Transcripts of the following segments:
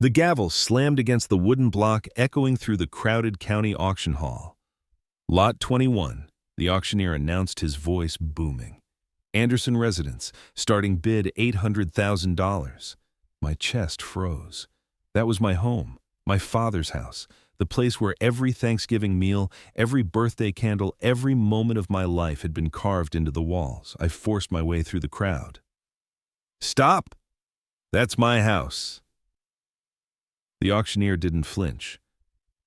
The gavel slammed against the wooden block, echoing through the crowded county auction hall. Lot 21, the auctioneer announced, his voice booming. Anderson residence, starting bid $800,000. My chest froze. That was my home, my father's house, the place where every Thanksgiving meal, every birthday candle, every moment of my life had been carved into the walls. I forced my way through the crowd. "Stop! That's my house." The auctioneer didn't flinch.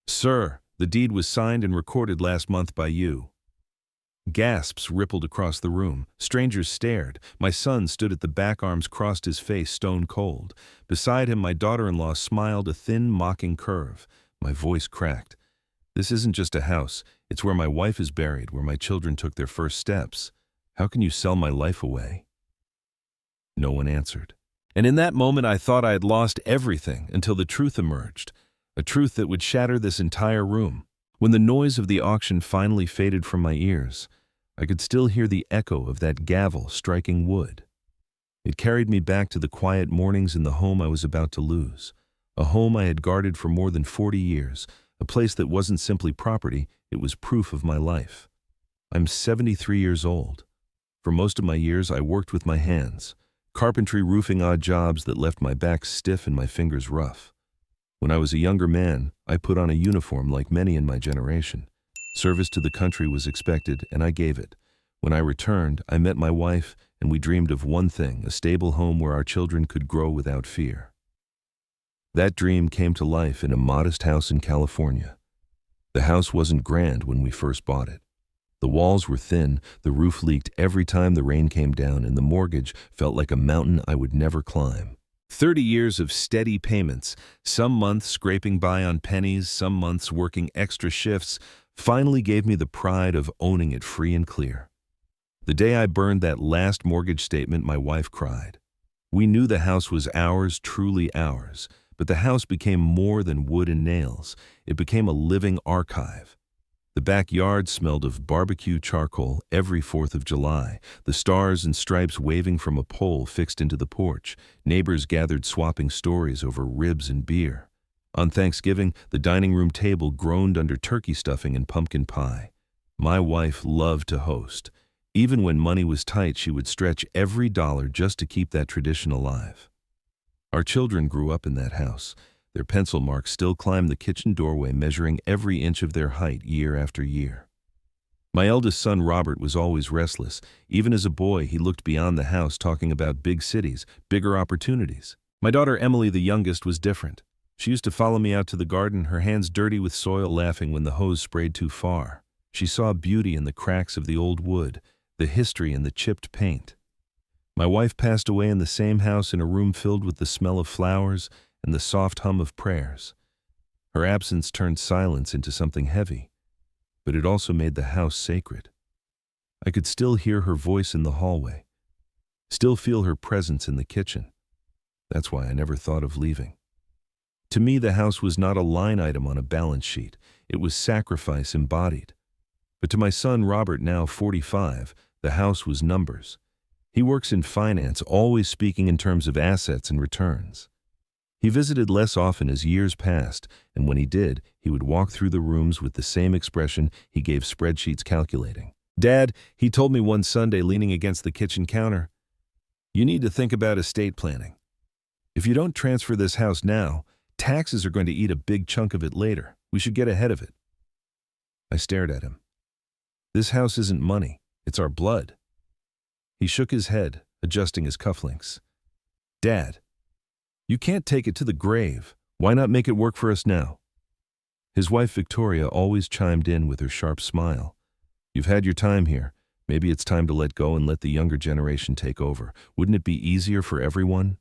"Sir, the deed was signed and recorded last month by you." Gasps rippled across the room. Strangers stared. My son stood at the back, arms crossed, his face stone cold. Beside him, my daughter-in-law smiled, a thin, mocking curve. My voice cracked. "This isn't just a house. It's where my wife is buried, where my children took their first steps. How can you sell my life away?" No one answered. And in that moment, I thought I had lost everything until the truth emerged, a truth that would shatter this entire room. When the noise of the auction finally faded from my ears, I could still hear the echo of that gavel striking wood. It carried me back to the quiet mornings in the home I was about to lose, a home I had guarded for more than 40 years, a place that wasn't simply property, it was proof of my life. I'm 73 years old. For most of my years, I worked with my hands. Carpentry, roofing, odd jobs that left my back stiff and my fingers rough. When I was a younger man, I put on a uniform like many in my generation. Service to the country was expected, and I gave it. When I returned, I met my wife, and we dreamed of one thing, a stable home where our children could grow without fear. That dream came to life in a modest house in California. The house wasn't grand when we first bought it. The walls were thin, the roof leaked every time the rain came down, and the mortgage felt like a mountain I would never climb. 30 years of steady payments, some months scraping by on pennies, some months working extra shifts, finally gave me the pride of owning it free and clear. The day I burned that last mortgage statement, my wife cried. We knew the house was ours, truly ours, but the house became more than wood and nails. It became a living archive. The backyard smelled of barbecue charcoal every 4th of July, the stars and stripes waving from a pole fixed into the porch. Neighbors gathered swapping stories over ribs and beer. On Thanksgiving, the dining room table groaned under turkey stuffing and pumpkin pie. My wife loved to host. Even when money was tight, she would stretch every dollar just to keep that tradition alive. Our children grew up in that house. Their pencil marks still climbed the kitchen doorway, measuring every inch of their height year after year. My eldest son, Robert, was always restless. Even as a boy, he looked beyond the house, talking about big cities, bigger opportunities. My daughter, Emily, the youngest, was different. She used to follow me out to the garden, her hands dirty with soil, laughing when the hose sprayed too far. She saw beauty in the cracks of the old wood, the history in the chipped paint. My wife passed away in the same house, in a room filled with the smell of flowers and the soft hum of prayers. Her absence turned silence into something heavy, but it also made the house sacred. I could still hear her voice in the hallway, still feel her presence in the kitchen. That's why I never thought of leaving. To me, the house was not a line item on a balance sheet. It was sacrifice embodied. But to my son, Robert, now 45, the house was numbers. He works in finance, always speaking in terms of assets and returns. He visited less often as years passed, and when he did, he would walk through the rooms with the same expression he gave spreadsheets calculating. "Dad," he told me one Sunday, leaning against the kitchen counter, "you need to think about estate planning. If you don't transfer this house now, taxes are going to eat a big chunk of it later. We should get ahead of it." I stared at him. "This house isn't money, it's our blood." He shook his head, adjusting his cufflinks. "Dad, you can't take it to the grave. Why not make it work for us now?" His wife, Victoria, always chimed in with her sharp smile. "You've had your time here. Maybe it's time to let go and let the younger generation take over. Wouldn't it be easier for everyone?"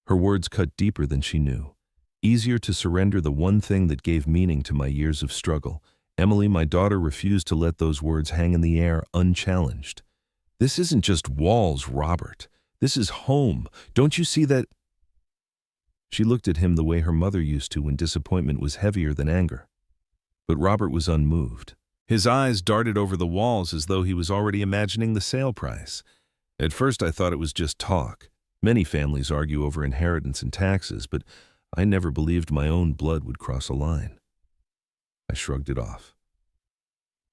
Her words cut deeper than she knew. Easier to surrender the one thing that gave meaning to my years of struggle. Emily, my daughter, refused to let those words hang in the air unchallenged. "This isn't just walls, Robert. This is home. Don't you see that?" She looked at him the way her mother used to when disappointment was heavier than anger. But Robert was unmoved. His eyes darted over the walls as though he was already imagining the sale price. At first I thought it was just talk. Many families argue over inheritance and taxes, but I never believed my own blood would cross a line. I shrugged it off,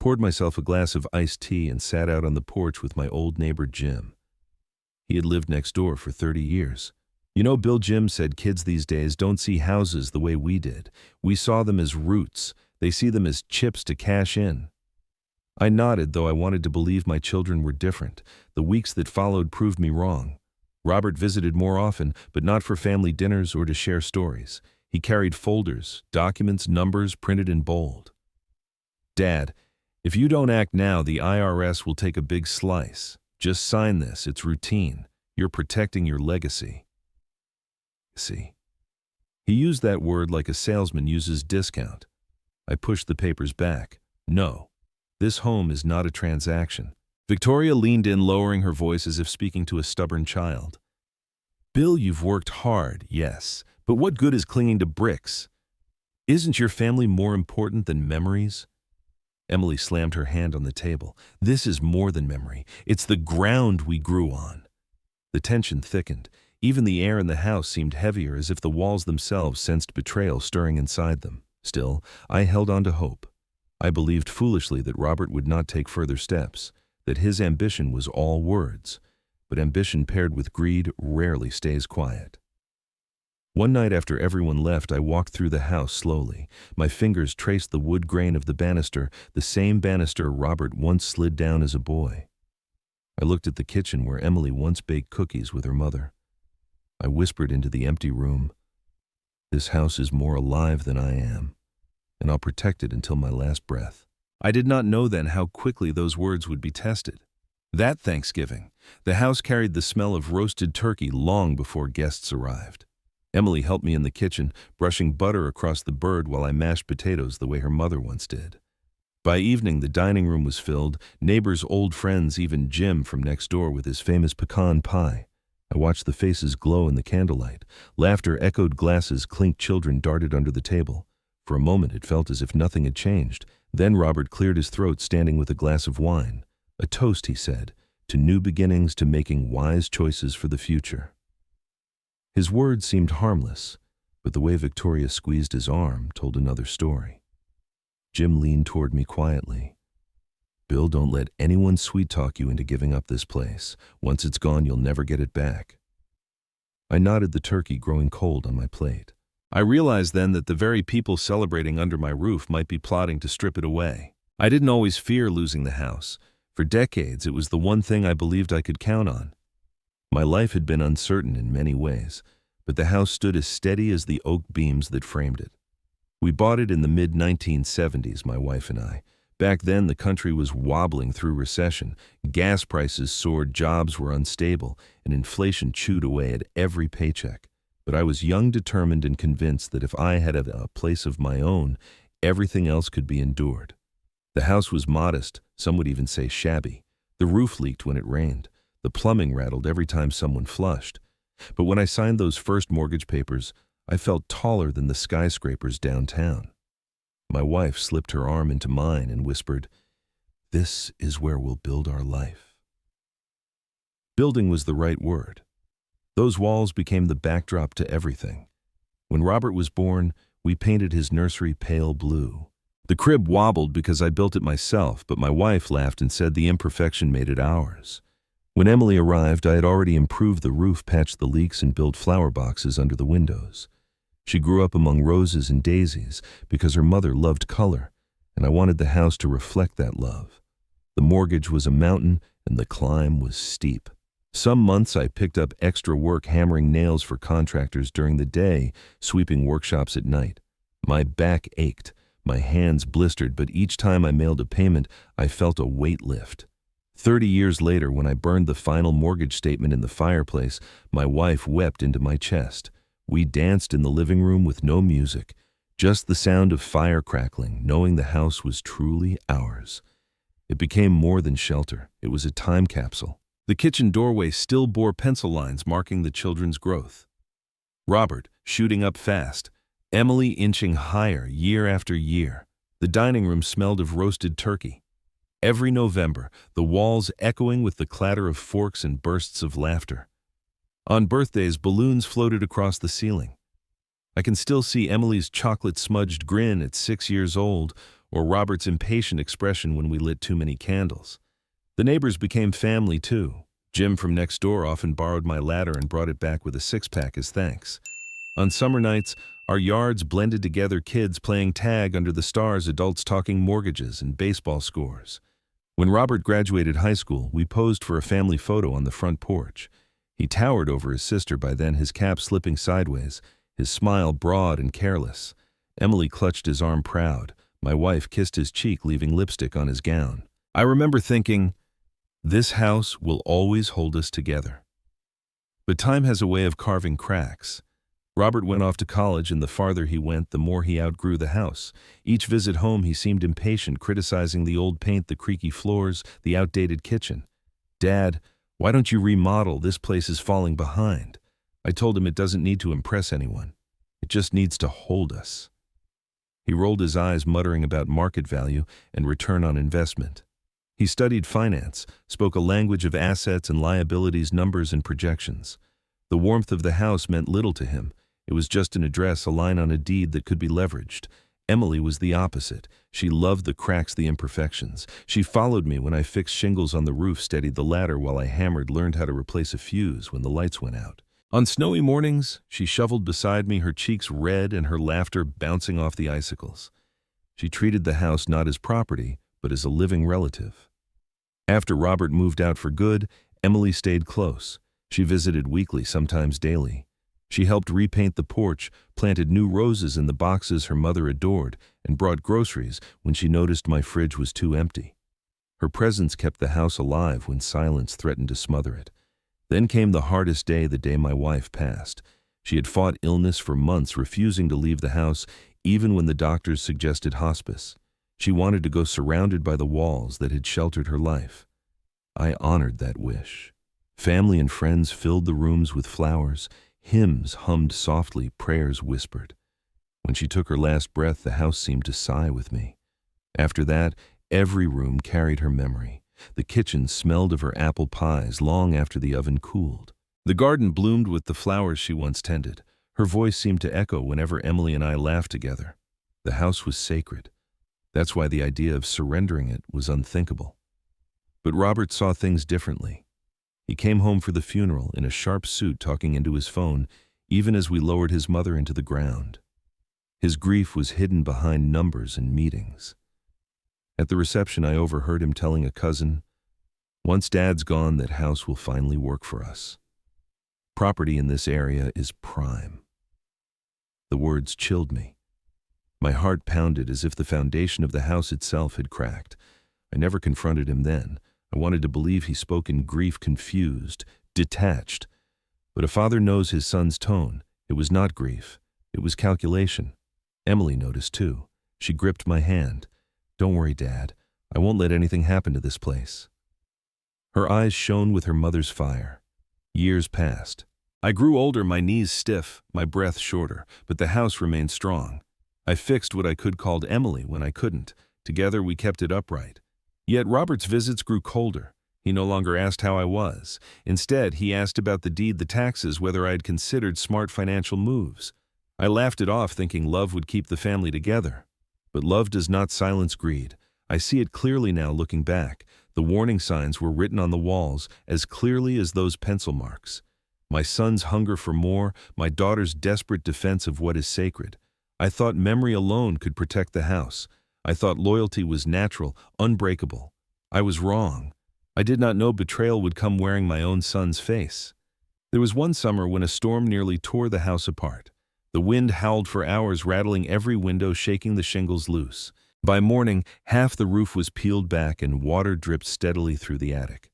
poured myself a glass of iced tea, and sat out on the porch with my old neighbor Jim. He had lived next door for 30 years. You know, Bill, Jim said, kids these days don't see houses the way we did. We saw them as roots. They see them as chips to cash in. I nodded, though I wanted to believe my children were different. The weeks that followed proved me wrong. Robert visited more often, but not for family dinners or to share stories. He carried folders, documents, numbers printed in bold. Dad, if you don't act now, the IRS will take a big slice. Just sign this, it's routine. You're protecting your legacy. See. He used that word like a salesman uses discount. I pushed the papers back. No, this home is not a transaction. Victoria leaned in, lowering her voice as if speaking to a stubborn child. Bill, you've worked hard, yes, but what good is clinging to bricks? Isn't your family more important than memories? Emily slammed her hand on the table. This is more than memory. It's the ground we grew on. The tension thickened. Even the air in the house seemed heavier, as if the walls themselves sensed betrayal stirring inside them. Still, I held on to hope. I believed foolishly that Robert would not take further steps, that his ambition was all words. But ambition paired with greed rarely stays quiet. One night after everyone left, I walked through the house slowly. My fingers traced the wood grain of the banister, the same banister Robert once slid down as a boy. I looked at the kitchen where Emily once baked cookies with her mother. I whispered into the empty room, "This house is more alive than I am, and I'll protect it until my last breath." I did not know then how quickly those words would be tested. That Thanksgiving, the house carried the smell of roasted turkey long before guests arrived. Emily helped me in the kitchen, brushing butter across the bird while I mashed potatoes the way her mother once did. By evening, the dining room was filled, neighbors, old friends, even Jim from next door with his famous pecan pie. I watched the faces glow in the candlelight. Laughter echoed, glasses clinked, children darted under the table. For a moment, it felt as if nothing had changed. Then Robert cleared his throat, standing with a glass of wine. A toast, he said, to new beginnings, to making wise choices for the future. His words seemed harmless, but the way Victoria squeezed his arm told another story. Jim leaned toward me quietly. Bill, don't let anyone sweet-talk you into giving up this place. Once it's gone, you'll never get it back. I nodded, the turkey growing cold on my plate. I realized then that the very people celebrating under my roof might be plotting to strip it away. I didn't always fear losing the house. For decades, it was the one thing I believed I could count on. My life had been uncertain in many ways, but the house stood as steady as the oak beams that framed it. We bought it in the mid-1970s, my wife and I. Back then, the country was wobbling through recession. Gas prices soared, jobs were unstable, and inflation chewed away at every paycheck. But I was young, determined, and convinced that if I had a place of my own, everything else could be endured. The house was modest, some would even say shabby. The roof leaked when it rained. The plumbing rattled every time someone flushed. But when I signed those first mortgage papers, I felt taller than the skyscrapers downtown. My wife slipped her arm into mine and whispered, "This is where we'll build our life." Building was the right word. Those walls became the backdrop to everything. When Robert was born, we painted his nursery pale blue. The crib wobbled because I built it myself, but my wife laughed and said the imperfection made it ours. When Emily arrived, I had already improved the roof, patched the leaks, and built flower boxes under the windows. She grew up among roses and daisies because her mother loved color, and I wanted the house to reflect that love. The mortgage was a mountain, and the climb was steep. Some months I picked up extra work hammering nails for contractors during the day, sweeping workshops at night. My back ached, my hands blistered, but each time I mailed a payment, I felt a weight lift. 30 years later, when I burned the final mortgage statement in the fireplace, my wife wept into my chest. We danced in the living room with no music, just the sound of fire crackling, knowing the house was truly ours. It became more than shelter. It was a time capsule. The kitchen doorway still bore pencil lines marking the children's growth. Robert shooting up fast, Emily inching higher year after year. The dining room smelled of roasted turkey. Every November, the walls echoing with the clatter of forks and bursts of laughter. On birthdays, balloons floated across the ceiling. I can still see Emily's chocolate-smudged grin at 6 years old, or Robert's impatient expression when we lit too many candles. The neighbors became family, too. Jim from next door often borrowed my ladder and brought it back with a six-pack as thanks. On summer nights, our yards blended together, kids playing tag under the stars, adults talking mortgages and baseball scores. When Robert graduated high school, we posed for a family photo on the front porch. He towered over his sister by then, his cap slipping sideways, his smile broad and careless. Emily clutched his arm proud. My wife kissed his cheek, leaving lipstick on his gown. I remember thinking, this house will always hold us together. But time has a way of carving cracks. Robert went off to college, and the farther he went, the more he outgrew the house. Each visit home, he seemed impatient, criticizing the old paint, the creaky floors, the outdated kitchen. "Dad, why don't you remodel? This place is falling behind." I told him it doesn't need to impress anyone. It just needs to hold us. He rolled his eyes, muttering about market value and return on investment. He studied finance, spoke a language of assets and liabilities, numbers and projections. The warmth of the house meant little to him. It was just an address, a line on a deed that could be leveraged. Emily was the opposite. She loved the cracks, the imperfections. She followed me when I fixed shingles on the roof, steadied the ladder while I hammered, learned how to replace a fuse when the lights went out. On snowy mornings, she shoveled beside me, her cheeks red and her laughter bouncing off the icicles. She treated the house not as property, but as a living relative. After Robert moved out for good, Emily stayed close. She visited weekly, sometimes daily. She helped repaint the porch, planted new roses in the boxes her mother adored, and brought groceries when she noticed my fridge was too empty. Her presence kept the house alive when silence threatened to smother it. Then came the hardest day, the day my wife passed. She had fought illness for months, refusing to leave the house, even when the doctors suggested hospice. She wanted to go surrounded by the walls that had sheltered her life. I honored that wish. Family and friends filled the rooms with flowers. Hymns hummed softly, prayers whispered. When she took her last breath, the house seemed to sigh with me. After that, every room carried her memory. The kitchen smelled of her apple pies long after the oven cooled. The garden bloomed with the flowers she once tended. Her voice seemed to echo whenever Emily and I laughed together. The house was sacred. That's why the idea of surrendering it was unthinkable. But Robert saw things differently. He came home for the funeral in a sharp suit, talking into his phone, even as we lowered his mother into the ground. His grief was hidden behind numbers and meetings. At the reception, I overheard him telling a cousin, "Once Dad's gone, that house will finally work for us. Property in this area is prime." The words chilled me. My heart pounded as if the foundation of the house itself had cracked. I never confronted him then. I wanted to believe he spoke in grief, confused, detached. But a father knows his son's tone. It was not grief. It was calculation. Emily noticed too. She gripped my hand. "Don't worry, Dad. I won't let anything happen to this place." Her eyes shone with her mother's fire. Years passed. I grew older, my knees stiff, my breath shorter, but the house remained strong. I fixed what I could, called Emily when I couldn't. Together we kept it upright. Yet Robert's visits grew colder. He no longer asked how I was. Instead, he asked about the deed, the taxes, whether I had considered smart financial moves. I laughed it off, thinking love would keep the family together. But love does not silence greed. I see it clearly now, looking back. The warning signs were written on the walls, as clearly as those pencil marks. My son's hunger for more, my daughter's desperate defense of what is sacred. I thought memory alone could protect the house. I thought loyalty was natural, unbreakable. I was wrong. I did not know betrayal would come wearing my own son's face. There was one summer when a storm nearly tore the house apart. The wind howled for hours, rattling every window, shaking the shingles loose. By morning, half the roof was peeled back and water dripped steadily through the attic.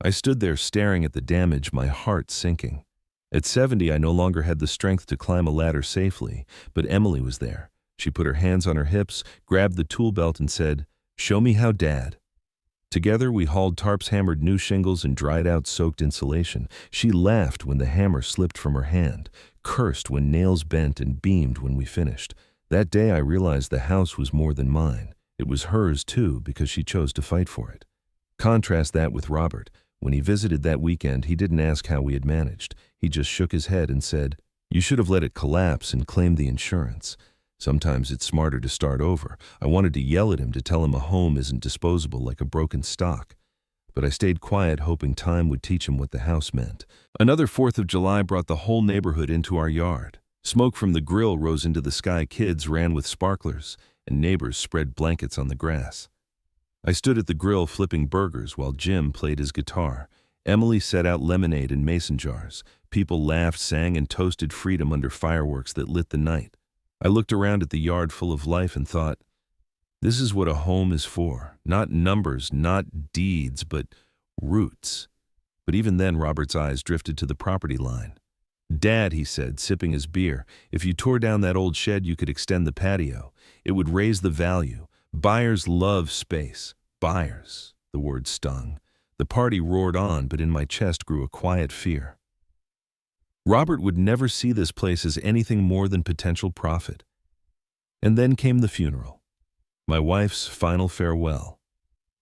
I stood there staring at the damage, my heart sinking. At 70, I no longer had the strength to climb a ladder safely, but Emily was there. She put her hands on her hips, grabbed the tool belt and said, "Show me how, Dad." Together we hauled tarps, hammered new shingles, and dried out soaked insulation. She laughed when the hammer slipped from her hand, cursed when nails bent, and beamed when we finished. That day I realized the house was more than mine. It was hers too, because she chose to fight for it. Contrast that with Robert. When he visited that weekend, he didn't ask how we had managed. He just shook his head and said, You should have let it collapse and claimed the insurance. Sometimes it's smarter to start over. I wanted to yell at him to tell him a home isn't disposable like a broken stock. But I stayed quiet, hoping time would teach him what the house meant. Another 4th of July brought the whole neighborhood into our yard. Smoke from the grill rose into the sky, kids ran with sparklers, and neighbors spread blankets on the grass. I stood at the grill flipping burgers while Jim played his guitar. Emily set out lemonade in mason jars. People laughed, sang, and toasted freedom under fireworks that lit the night. I looked around at the yard full of life and thought, this is what a home is for. Not numbers, not deeds, but roots. But even then, Robert's eyes drifted to the property line. Dad, he said, sipping his beer, if you tore down that old shed, you could extend the patio. It would raise the value. Buyers love space. Buyers. The word stung. The party roared on, but in my chest grew a quiet fear. Robert would never see this place as anything more than potential profit. And then came the funeral. My wife's final farewell.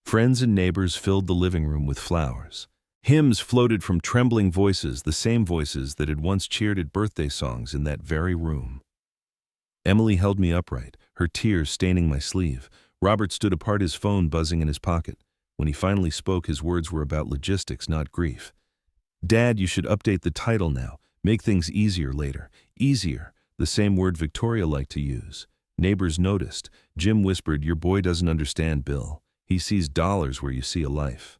Friends and neighbors filled the living room with flowers. Hymns floated from trembling voices, the same voices that had once cheered at birthday songs in that very room. Emily held me upright, her tears staining my sleeve. Robert stood apart, his phone buzzing in his pocket. When he finally spoke, his words were about logistics, not grief. Dad, you should update the title now. Make things easier later. Easier, the same word Victoria liked to use. Neighbors noticed. Jim whispered, your boy doesn't understand, Bill. He sees dollars where you see a life.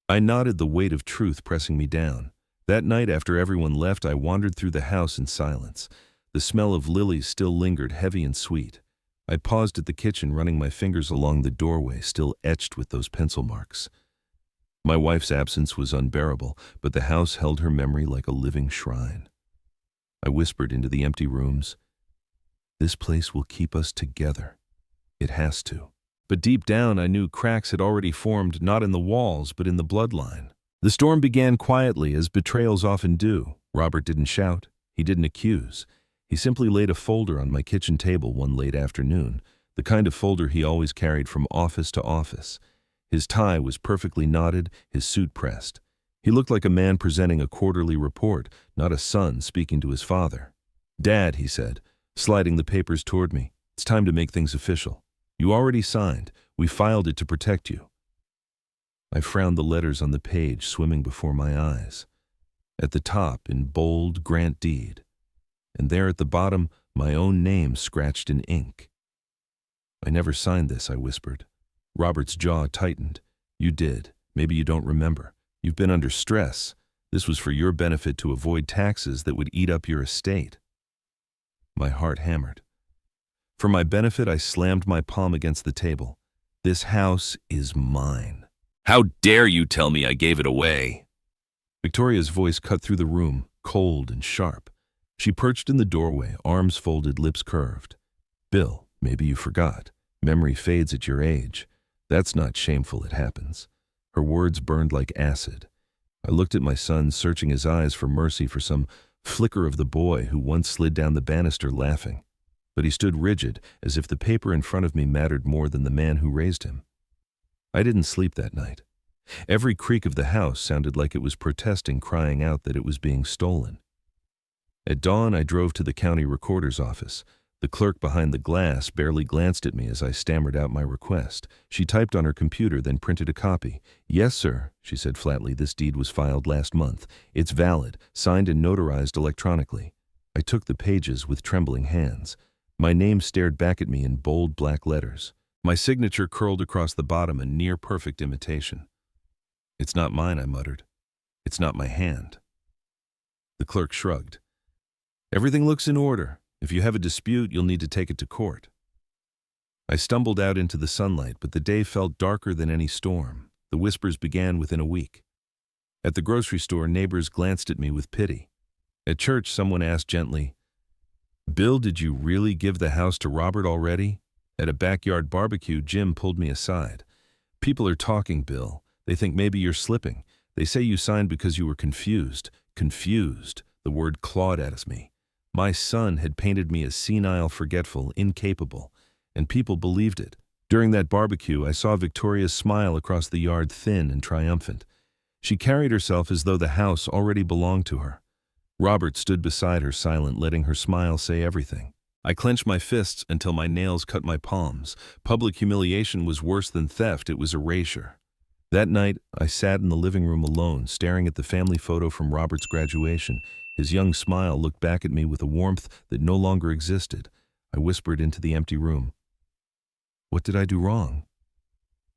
I nodded, the weight of truth pressing me down. That night, after everyone left, I wandered through the house in silence. The smell of lilies still lingered, heavy and sweet. I paused at the kitchen, running my fingers along the doorway, still etched with those pencil marks. My wife's absence was unbearable, but the house held her memory like a living shrine. I whispered into the empty rooms, this place will keep us together. It has to. But deep down, I knew cracks had already formed, not in the walls, but in the bloodline. The storm began quietly, as betrayals often do. Robert didn't shout. He didn't accuse. He simply laid a folder on my kitchen table one late afternoon, the kind of folder he always carried from office to office. His tie was perfectly knotted, his suit pressed. He looked like a man presenting a quarterly report, not a son speaking to his father. Dad, he said, sliding the papers toward me, it's time to make things official. You already signed. We filed it to protect you. I frowned, the letters on the page swimming before my eyes. At the top, in bold, grant deed. And there at the bottom, my own name scratched in ink. I never signed this, I whispered. Robert's jaw tightened. You did. Maybe you don't remember. You've been under stress. This was for your benefit, to avoid taxes that would eat up your estate. My heart hammered. For my benefit, I slammed my palm against the table. This house is mine. How dare you tell me I gave it away? Victoria's voice cut through the room, cold and sharp. She perched in the doorway, arms folded, lips curved. Bill, maybe you forgot. Memory fades at your age. That's not shameful, it happens. Her words burned like acid. I looked at my son, searching his eyes for mercy, for some flicker of the boy who once slid down the banister laughing. But he stood rigid, as if the paper in front of me mattered more than the man who raised him. I didn't sleep that night. Every creak of the house sounded like it was protesting, crying out that it was being stolen. At dawn, I drove to the county recorder's office. The clerk behind the glass barely glanced at me as I stammered out my request. She typed on her computer, then printed a copy. Yes, sir, she said flatly, this deed was filed last month. It's valid, signed and notarized electronically. I took the pages with trembling hands. My name stared back at me in bold black letters. My signature curled across the bottom, a near-perfect imitation. It's not mine, I muttered. It's not my hand. The clerk shrugged. Everything looks in order. If you have a dispute, you'll need to take it to court. I stumbled out into the sunlight, but the day felt darker than any storm. The whispers began within a week. At the grocery store, neighbors glanced at me with pity. At church, someone asked gently, Bill, did you really give the house to Robert already? At a backyard barbecue, Jim pulled me aside. People are talking, Bill. They think maybe you're slipping. They say you signed because you were confused. Confused. The word clawed at me. My son had painted me as senile, forgetful, incapable, and people believed it. During that barbecue, I saw Victoria's smile across the yard, thin and triumphant. She carried herself as though the house already belonged to her. Robert stood beside her, silent, letting her smile say everything. I clenched my fists until my nails cut my palms. Public humiliation was worse than theft, it was erasure. That night, I sat in the living room alone, staring at the family photo from Robert's graduation. His young smile looked back at me with a warmth that no longer existed. I whispered into the empty room, "What did I do wrong?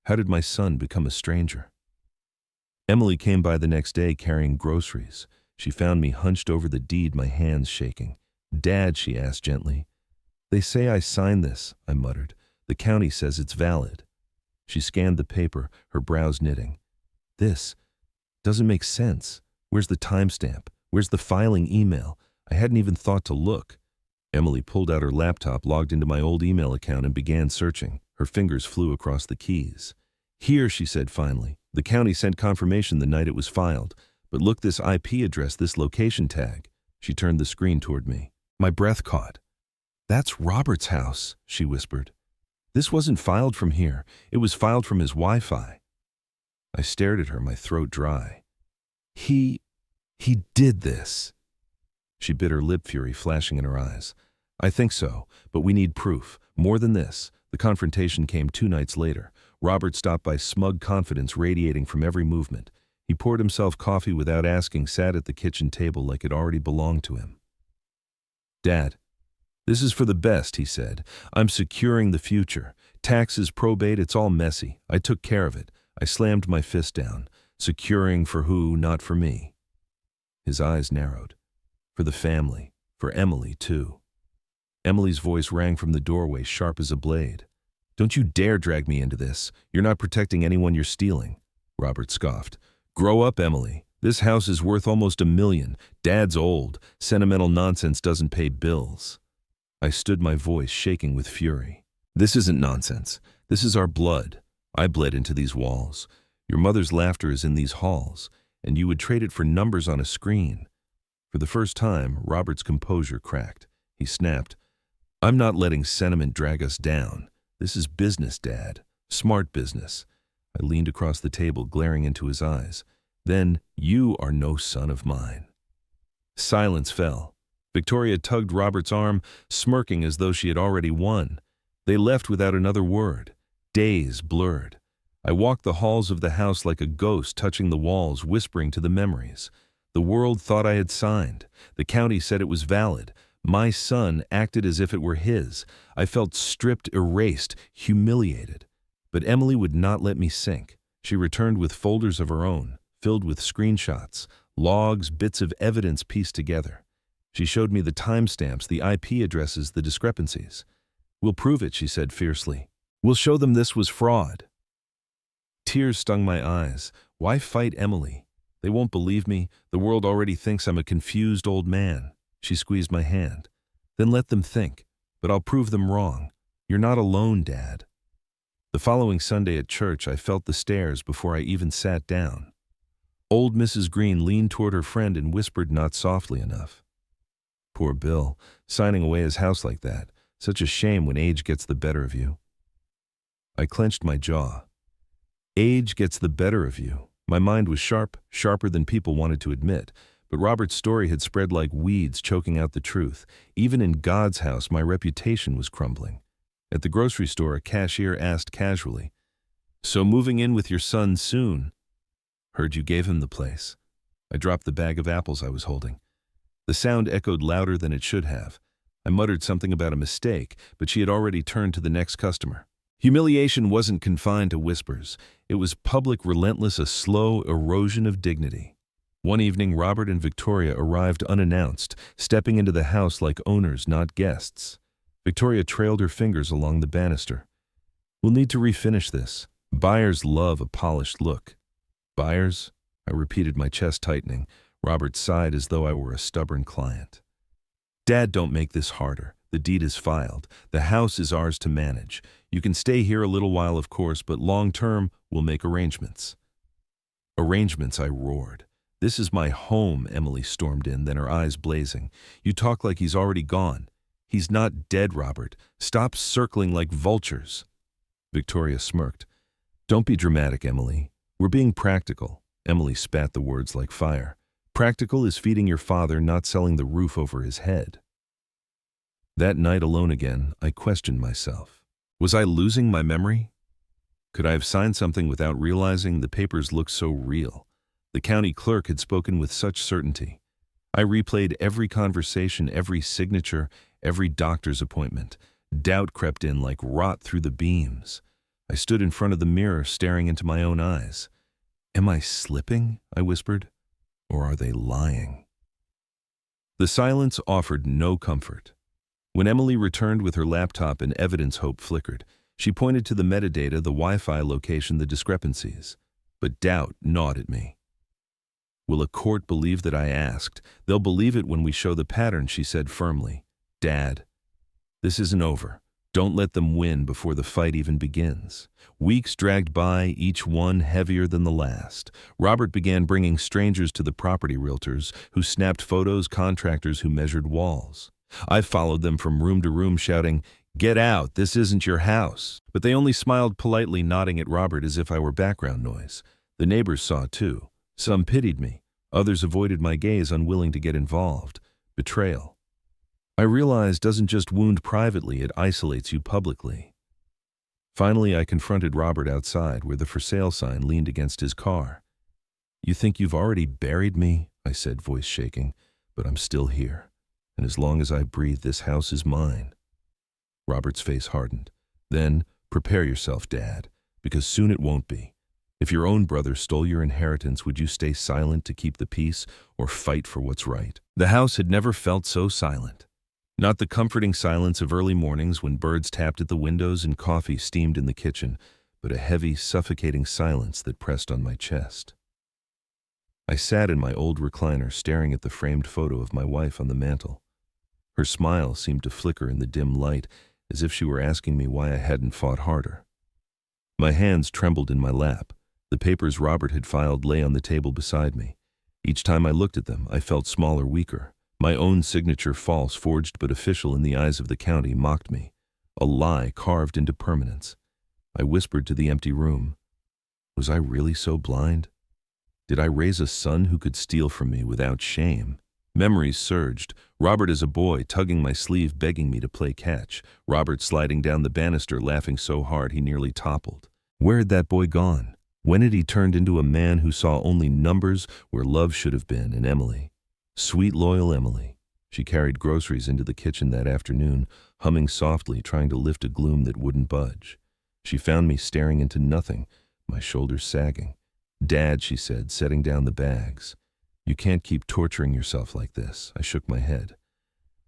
How did my son become a stranger?" Emily came by the next day carrying groceries. She found me hunched over the deed, my hands shaking. "Dad," she asked gently. "They say I signed this," I muttered. "The county says it's valid." She scanned the paper, her brows knitting. "This doesn't make sense. Where's the timestamp? Where's the filing email? I hadn't even thought to look." Emily pulled out her laptop, logged into my old email account, and began searching. Her fingers flew across the keys. "Here," she said finally. "The county sent confirmation the night it was filed. But look, this IP address, this location tag." She turned the screen toward me. My breath caught. "That's Robert's house," she whispered. "This wasn't filed from here. It was filed from his Wi-Fi." I stared at her, my throat dry. He did this." She bit her lip, fury flashing in her eyes. "I think so, but we need proof. More than this." The confrontation came 2 nights later. Robert stopped by, smug confidence radiating from every movement. He poured himself coffee without asking, sat at the kitchen table like it already belonged to him. "Dad, this is for the best," he said. "I'm securing the future. Taxes, probate, it's all messy. I took care of it." I slammed my fist down. "Securing for who? Not for me." His eyes narrowed. "For the family. For Emily, too." Emily's voice rang from the doorway, sharp as a blade. "Don't you dare drag me into this. You're not protecting anyone, you're stealing." Robert scoffed. "Grow up, Emily. This house is worth almost $1 million. Dad's old. Sentimental nonsense doesn't pay bills." I stood, my voice shaking with fury. "This isn't nonsense. This is our blood. I bled into these walls. Your mother's laughter is in these halls, and you would trade it for numbers on a screen." For the first time, Robert's composure cracked. He snapped, "I'm not letting sentiment drag us down. This is business, Dad. Smart business." I leaned across the table, glaring into his eyes. "Then you are no son of mine." Silence fell. Victoria tugged Robert's arm, smirking as though she had already won. They left without another word. Days blurred. I walked the halls of the house like a ghost, touching the walls, whispering to the memories. The world thought I had signed. The county said it was valid. My son acted as if it were his. I felt stripped, erased, humiliated. But Emily would not let me sink. She returned with folders of her own, filled with screenshots, logs, bits of evidence pieced together. She showed me the timestamps, the IP addresses, the discrepancies. "We'll prove it," she said fiercely. "We'll show them this was fraud." Tears stung my eyes. Why fight Emily? They won't believe me. The world already thinks I'm a confused old man. She squeezed my hand. "Then let them think. But I'll prove them wrong. You're not alone, Dad." The following Sunday at church, I felt the stares before I even sat down. Old Mrs. Green leaned toward her friend and whispered not softly enough. "Poor Bill, signing away his house like that. Such a shame when age gets the better of you." I clenched my jaw. Age gets the better of you. My mind was sharp, sharper than people wanted to admit. But Robert's story had spread like weeds, choking out the truth. Even in God's house, my reputation was crumbling. At the grocery store, a cashier asked casually, "So moving in with your son soon?" "Heard you gave him the place." I dropped the bag of apples I was holding. The sound echoed louder than it should have. I muttered something about a mistake, but she had already turned to the next customer. Humiliation wasn't confined to whispers. It was public, relentless, a slow erosion of dignity. One evening, Robert and Victoria arrived unannounced, stepping into the house like owners, not guests. Victoria trailed her fingers along the banister. "We'll need to refinish this. Buyers love a polished look." "Buyers?" I repeated, my chest tightening. Robert sighed as though I were a stubborn client. "Dad, don't make this harder. The deed is filed. The house is ours to manage. You can stay here a little while, of course, but long term, we'll make arrangements." "Arrangements," I roared. "This is my home," Emily stormed in, then her eyes blazing. "You talk like he's already gone. He's not dead, Robert. Stop circling like vultures." Victoria smirked. "Don't be dramatic, Emily. We're being practical." Emily spat the words like fire. Practical is feeding your father, not selling the roof over his head. That night alone again, I questioned myself. Was I losing my memory? Could I have signed something without realizing? The papers looked so real? The county clerk had spoken with such certainty. I replayed every conversation, every signature, every doctor's appointment. Doubt crept in like rot through the beams. I stood in front of the mirror, staring into my own eyes. Am I slipping? I whispered. Or are they lying? The silence offered no comfort. When Emily returned with her laptop and evidence, hope flickered. She pointed to the metadata, the Wi-Fi location, the discrepancies. But doubt gnawed at me. Will a court believe that I asked? They'll believe it when we show the pattern, she said firmly. Dad, this isn't over. Don't let them win before the fight even begins. Weeks dragged by, each one heavier than the last. Robert began bringing strangers to the property, realtors who snapped photos, contractors who measured walls. I followed them from room to room shouting, "Get out, this isn't your house." But they only smiled politely, nodding at Robert as if I were background noise. The neighbors saw too. Some pitied me. Others avoided my gaze, unwilling to get involved. Betrayal, I realized, doesn't just wound privately, it isolates you publicly. Finally, I confronted Robert outside, where the for sale sign leaned against his car. "You think you've already buried me?" I said, voice shaking. "But I'm still here. And as long as I breathe, this house is mine." Robert's face hardened. "Then, prepare yourself, Dad, because soon it won't be. If your own brother stole your inheritance, would you stay silent to keep the peace or fight for what's right?" The house had never felt so silent. Not the comforting silence of early mornings when birds tapped at the windows and coffee steamed in the kitchen, but a heavy, suffocating silence that pressed on my chest. I sat in my old recliner, staring at the framed photo of my wife on the mantel. Her smile seemed to flicker in the dim light, as if she were asking me why I hadn't fought harder. My hands trembled in my lap. The papers Robert had filed lay on the table beside me. Each time I looked at them, I felt smaller, weaker. My own signature, false, forged but official in the eyes of the county, mocked me. A lie carved into permanence. I whispered to the empty room. Was I really so blind? Did I raise a son who could steal from me without shame? Memories surged. Robert as a boy, tugging my sleeve, begging me to play catch. Robert sliding down the banister, laughing so hard he nearly toppled. Where had that boy gone? When had he turned into a man who saw only numbers where love should have been? And Emily. Sweet, loyal Emily. She carried groceries into the kitchen that afternoon, humming softly, trying to lift a gloom that wouldn't budge. She found me staring into nothing, my shoulders sagging. "Dad," she said, setting down the bags. "You can't keep torturing yourself like this." I shook my head.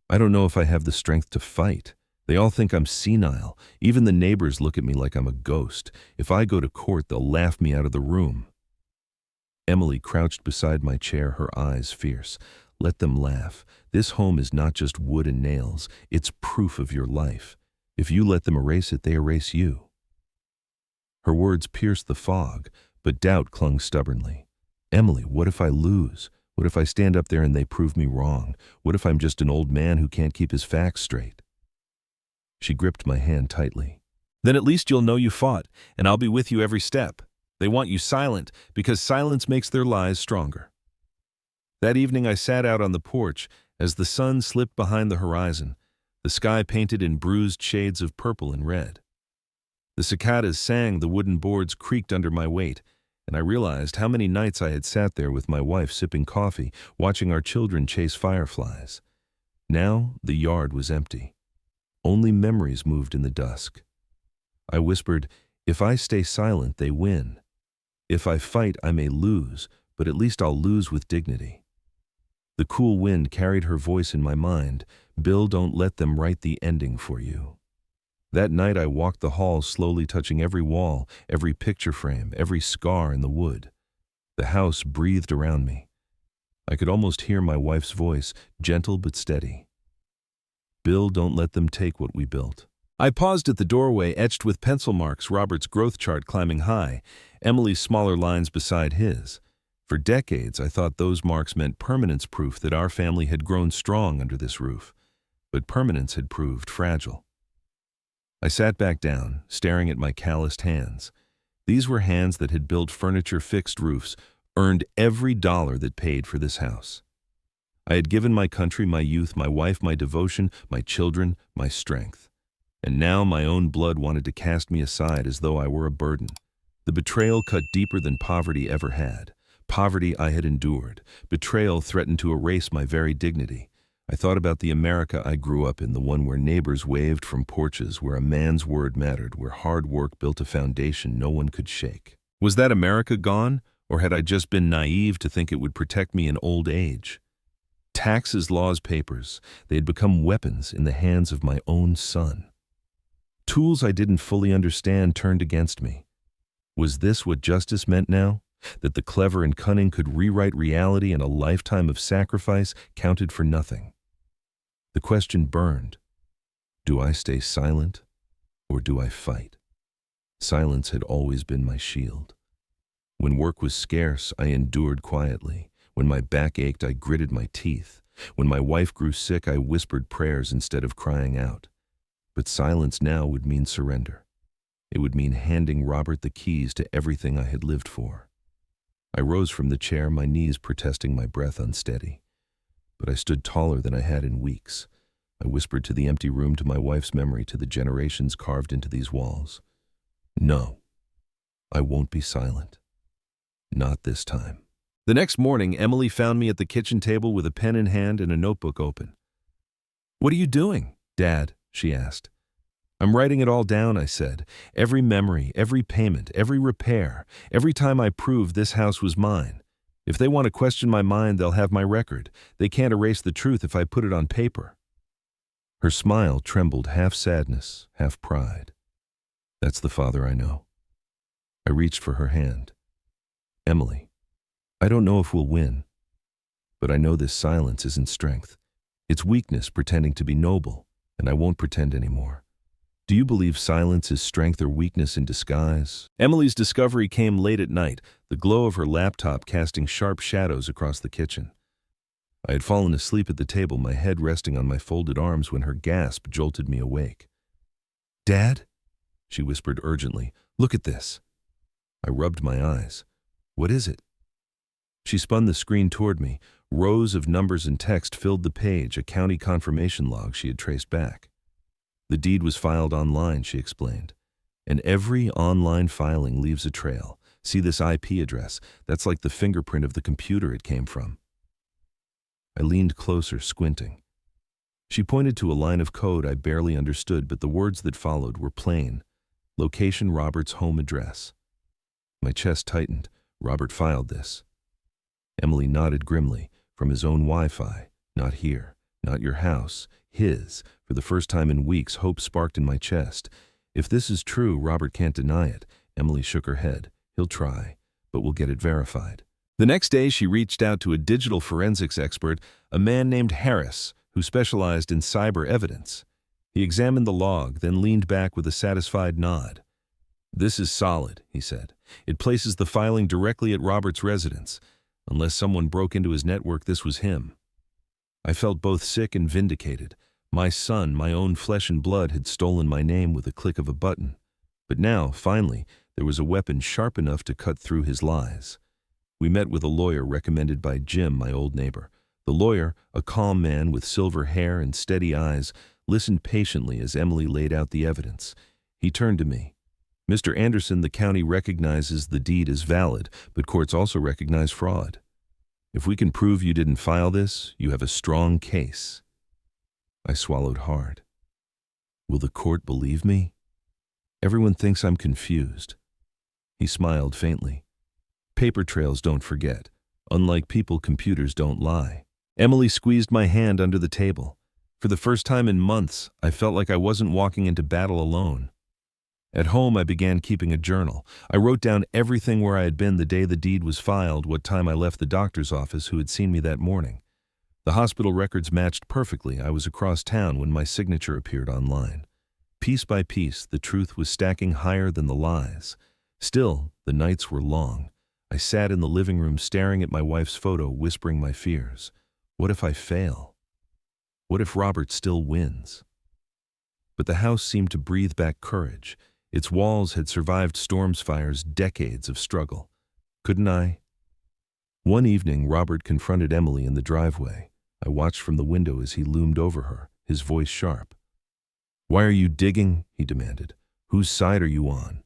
"I don't know if I have the strength to fight. They all think I'm senile. Even the neighbors look at me like I'm a ghost. If I go to court, they'll laugh me out of the room." Emily crouched beside my chair, her eyes fierce. "Let them laugh. This home is not just wood and nails. It's proof of your life. If you let them erase it, they erase you." Her words pierced the fog, but doubt clung stubbornly. "Emily, what if I lose? What if I stand up there and they prove me wrong? What if I'm just an old man who can't keep his facts straight?" She gripped my hand tightly. "Then at least you'll know you fought, and I'll be with you every step. They want you silent, because silence makes their lies stronger." That evening I sat out on the porch as the sun slipped behind the horizon, the sky painted in bruised shades of purple and red. The cicadas sang, the wooden boards creaked under my weight, and I realized how many nights I had sat there with my wife sipping coffee, watching our children chase fireflies. Now the yard was empty. Only memories moved in the dusk. I whispered, "If I stay silent, they win. If I fight, I may lose, but at least I'll lose with dignity." The cool wind carried her voice in my mind. "Bill, don't let them write the ending for you." That night I walked the halls, slowly touching every wall, every picture frame, every scar in the wood. The house breathed around me. I could almost hear my wife's voice, gentle but steady. "Bill, don't let them take what we built." I paused at the doorway, etched with pencil marks, Robert's growth chart climbing high, Emily's smaller lines beside his. For decades, I thought those marks meant permanence, proof that our family had grown strong under this roof. But permanence had proved fragile. I sat back down, staring at my calloused hands. These were hands that had built furniture, fixed roofs, earned every dollar that paid for this house. I had given my country, my youth, my wife, my devotion, my children, my strength. And now my own blood wanted to cast me aside as though I were a burden. The betrayal cut deeper than poverty ever had. Poverty I had endured. Betrayal threatened to erase my very dignity. I thought about the America I grew up in, the one where neighbors waved from porches, where a man's word mattered, where hard work built a foundation no one could shake. Was that America gone, or had I just been naive to think it would protect me in old age? Taxes, laws, papers, they had become weapons in the hands of my own son. Tools I didn't fully understand turned against me. Was this what justice meant now? That the clever and cunning could rewrite reality and a lifetime of sacrifice counted for nothing? The question burned. Do I stay silent, or do I fight? Silence had always been my shield. When work was scarce, I endured quietly. When my back ached, I gritted my teeth. When my wife grew sick, I whispered prayers instead of crying out. But silence now would mean surrender. It would mean handing Robert the keys to everything I had lived for. I rose from the chair, my knees protesting, my breath unsteady. But I stood taller than I had in weeks. I whispered to the empty room, to my wife's memory, to the generations carved into these walls. No, I won't be silent. Not this time. The next morning, Emily found me at the kitchen table with a pen in hand and a notebook open. "What are you doing, Dad?" she asked. "I'm writing it all down," I said. "Every memory, every payment, every repair, every time I proved this house was mine. If they want to question my mind, they'll have my record. They can't erase the truth if I put it on paper." Her smile trembled, half sadness, half pride. That's the father I know. I reached for her hand. "Emily, I don't know if we'll win, but I know this silence isn't strength. It's weakness pretending to be noble, and I won't pretend anymore. Do you believe silence is strength or weakness in disguise?" Emily's discovery came late at night, the glow of her laptop casting sharp shadows across the kitchen. I had fallen asleep at the table, my head resting on my folded arms, when her gasp jolted me awake. "Dad?" she whispered urgently. "Look at this." I rubbed my eyes. "What is it?" She spun the screen toward me. Rows of numbers and text filled the page, a county confirmation log she had traced back. The deed was filed online, she explained. And every online filing leaves a trail. See this IP address? That's like the fingerprint of the computer it came from. I leaned closer, squinting. She pointed to a line of code I barely understood, but the words that followed were plain. Location: Robert's home address. My chest tightened. Robert filed this. Emily nodded grimly. From his own Wi-Fi. Not here. Not your house. His. For the first time in weeks, hope sparked in my chest. If this is true, Robert can't deny it. Emily shook her head. He'll try, but we'll get it verified. The next day, she reached out to a digital forensics expert, a man named Harris, who specialized in cyber evidence. He examined the log, then leaned back with a satisfied nod. "This is solid," he said. "It places the filing directly at Robert's residence. Unless someone broke into his network, this was him." I felt both sick and vindicated. My son, my own flesh and blood, had stolen my name with a click of a button. But now, finally, there was a weapon sharp enough to cut through his lies. We met with a lawyer recommended by Jim, my old neighbor. The lawyer, a calm man with silver hair and steady eyes, listened patiently as Emily laid out the evidence. He turned to me. "Mr. Anderson, the county recognizes the deed as valid, but courts also recognize fraud. If we can prove you didn't file this, you have a strong case." I swallowed hard. Will the court believe me? Everyone thinks I'm confused. He smiled faintly. "Paper trails don't forget. Unlike people, computers don't lie." Emily squeezed my hand under the table. For the first time in months, I felt like I wasn't walking into battle alone. At home, I began keeping a journal. I wrote down everything: where I had been the day the deed was filed, what time I left the doctor's office who had seen me that morning. The hospital records matched perfectly. I was across town when my signature appeared online. Piece by piece, the truth was stacking higher than the lies. Still, the nights were long. I sat in the living room staring at my wife's photo, whispering my fears. What if I fail? What if Robert still wins? But the house seemed to breathe back courage. Its walls had survived storms, fires, decades of struggle. Couldn't I? One evening, Robert confronted Emily in the driveway. I watched from the window as he loomed over her, his voice sharp. "Why are you digging?" he demanded. "Whose side are you on?"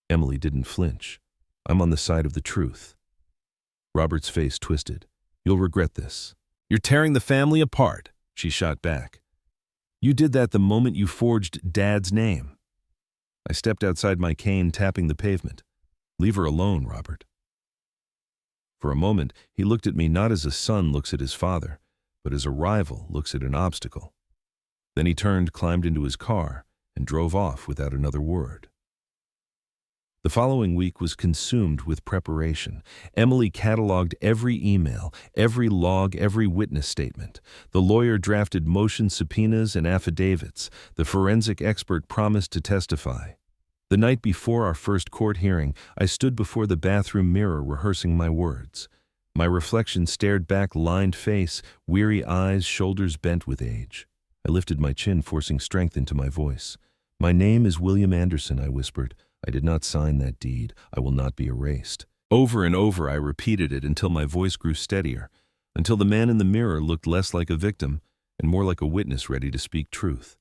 Emily didn't flinch. "I'm on the side of the truth." Robert's face twisted. "You'll regret this." "You're tearing the family apart," she shot back. "You did that the moment you forged Dad's name." I stepped outside my cane, tapping the pavement. "Leave her alone, Robert." For a moment, he looked at me not as a son looks at his father, but as a rival looks at an obstacle. Then he turned, climbed into his car, and drove off without another word. The following week was consumed with preparation. Emily cataloged every email, every log, every witness statement. The lawyer drafted motion subpoenas and affidavits. The forensic expert promised to testify. The night before our first court hearing, I stood before the bathroom mirror rehearsing my words. My reflection stared back, lined face, weary eyes, shoulders bent with age. I lifted my chin, forcing strength into my voice. "My name is William Anderson," I whispered. "I did not sign that deed. I will not be erased." Over and over I repeated it until my voice grew steadier, until the man in the mirror looked less like a victim and more like a witness ready to speak truth.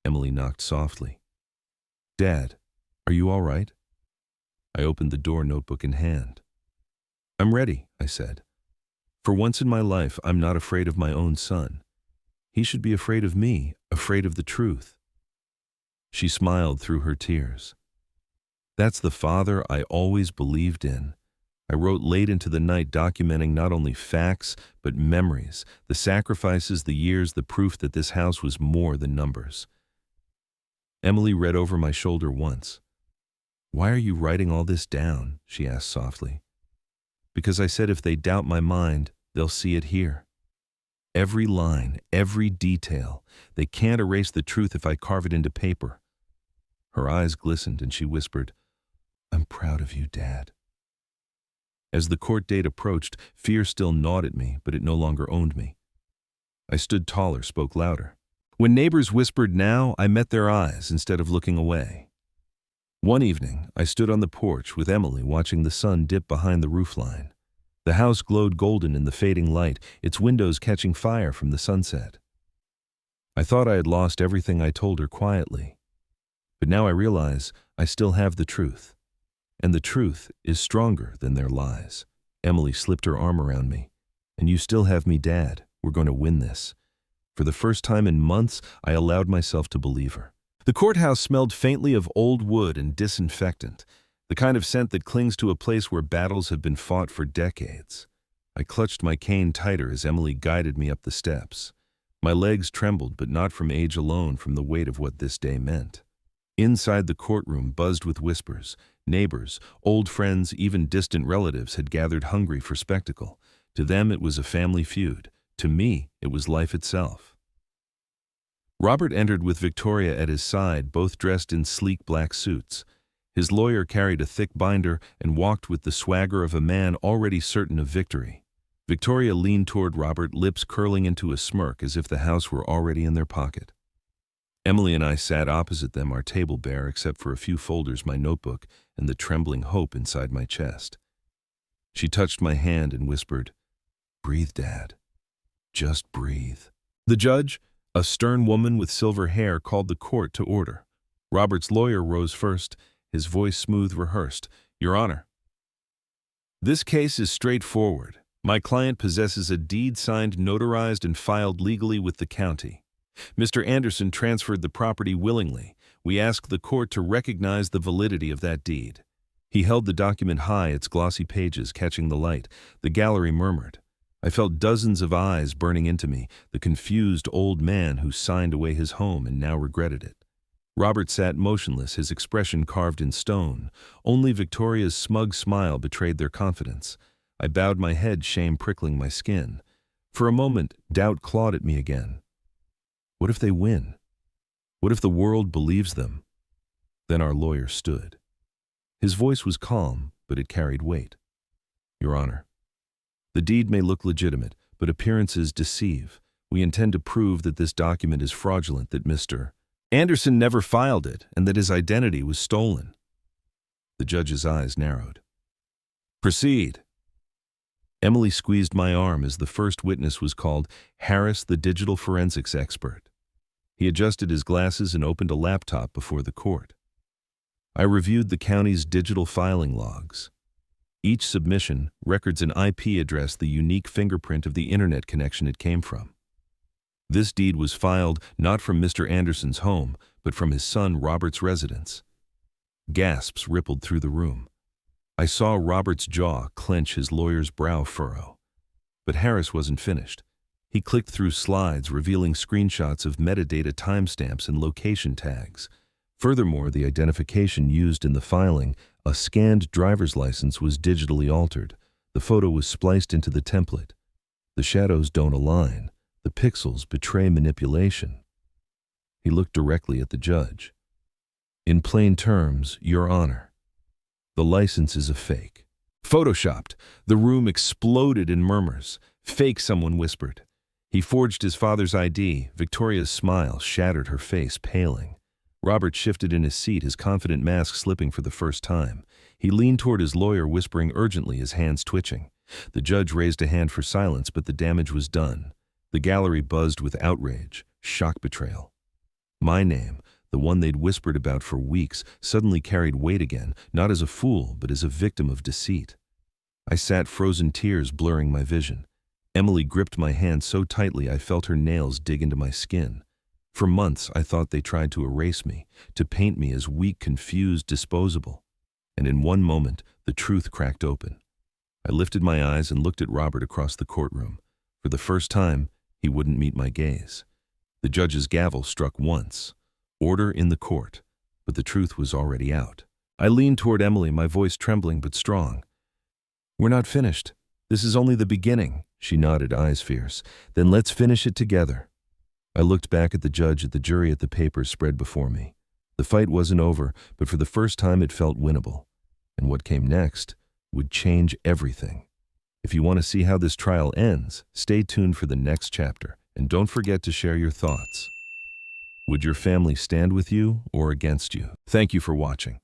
Emily knocked softly. "Dad, are you all right?" I opened the door, notebook in hand. "I'm ready," I said. "For once in my life, I'm not afraid of my own son. He should be afraid of me, afraid of the truth." She smiled through her tears. "That's the father I always believed in." I wrote late into the night, documenting not only facts, but memories, the sacrifices, the years, the proof that this house was more than numbers. Emily read over my shoulder once. "Why are you writing all this down?" she asked softly. "Because I said if they doubt my mind, they'll see it here. Every line, every detail. They can't erase the truth if I carve it into paper." Her eyes glistened and she whispered, "I'm proud of you, Dad." As the court date approached, fear still gnawed at me, but it no longer owned me. I stood taller, spoke louder. When neighbors whispered now, I met their eyes instead of looking away. One evening, I stood on the porch with Emily, watching the sun dip behind the roofline. The house glowed golden in the fading light, its windows catching fire from the sunset. I thought I had lost everything I told her quietly. But now I realize I still have the truth. And the truth is stronger than their lies. Emily slipped her arm around me. "And you still have me, Dad. We're going to win this." For the first time in months, I allowed myself to believe her. The courthouse smelled faintly of old wood and disinfectant, the kind of scent that clings to a place where battles have been fought for decades. I clutched my cane tighter as Emily guided me up the steps. My legs trembled, but not from age alone, from the weight of what this day meant. Inside the courtroom buzzed with whispers. Neighbors, old friends, even distant relatives had gathered hungry for spectacle. To them it was a family feud. To me, it was life itself. Robert entered with Victoria at his side, both dressed in sleek black suits. His lawyer carried a thick binder and walked with the swagger of a man already certain of victory. Victoria leaned toward Robert, lips curling into a smirk as if the house were already in their pocket. Emily and I sat opposite them, our table bare except for a few folders, my notebook, and the trembling hope inside my chest. She touched my hand and whispered, "Breathe, Dad. Just breathe." The judge, a stern woman with silver hair, called the court to order. Robert's lawyer rose first, his voice smooth, rehearsed. "Your Honor, this case is straightforward. My client possesses a deed signed, notarized, and filed legally with the county. Mr. Anderson transferred the property willingly. We ask the court to recognize the validity of that deed." He held the document high, its glossy pages catching the light. The gallery murmured. I felt dozens of eyes burning into me, the confused old man who signed away his home and now regretted it. Robert sat motionless, his expression carved in stone. Only Victoria's smug smile betrayed their confidence. I bowed my head, shame prickling my skin. For a moment, doubt clawed at me again. What if they win? What if the world believes them? Then our lawyer stood. His voice was calm, but it carried weight. "Your Honor, the deed may look legitimate, but appearances deceive. We intend to prove that this document is fraudulent, that Mr. Anderson never filed it, and that his identity was stolen." The judge's eyes narrowed. "Proceed." Emily squeezed my arm as the first witness was called, Harris, the digital forensics expert. He adjusted his glasses and opened a laptop before the court. I reviewed the county's digital filing logs. Each submission records an IP address, the unique fingerprint of the internet connection it came from. This deed was filed not from Mr. Anderson's home, but from his son Robert's residence. Gasps rippled through the room. I saw Robert's jaw clench, his lawyer's brow furrow. But Harris wasn't finished. He clicked through slides revealing screenshots of metadata timestamps and location tags. Furthermore, the identification used in the filing, a scanned driver's license, was digitally altered. The photo was spliced into the template. The shadows don't align. The pixels betray manipulation. He looked directly at the judge. In plain terms, Your Honor, the license is a fake. Photoshopped. The room exploded in murmurs. Fake, someone whispered. He forged his father's ID. Victoria's smile shattered her face, paling. Robert shifted in his seat, his confident mask slipping for the first time. He leaned toward his lawyer, whispering urgently, his hands twitching. The judge raised a hand for silence, but the damage was done. The gallery buzzed with outrage, shock, betrayal. My name, the one they'd whispered about for weeks, suddenly carried weight again, not as a fool, but as a victim of deceit. I sat, frozen tears blurring my vision. Emily gripped my hand so tightly I felt her nails dig into my skin. For months, I thought they tried to erase me, to paint me as weak, confused, disposable. And in one moment, the truth cracked open. I lifted my eyes and looked at Robert across the courtroom. For the first time, he wouldn't meet my gaze. The judge's gavel struck once. Order in the court. But the truth was already out. I leaned toward Emily, my voice trembling but strong. We're not finished. This is only the beginning. She nodded, eyes fierce. Then let's finish it together. I looked back at the judge, at the jury, at the papers spread before me. The fight wasn't over, but for the first time it felt winnable. And what came next would change everything. If you want to see how this trial ends, stay tuned for the next chapter, and don't forget to share your thoughts. Would your family stand with you or against you? Thank you for watching.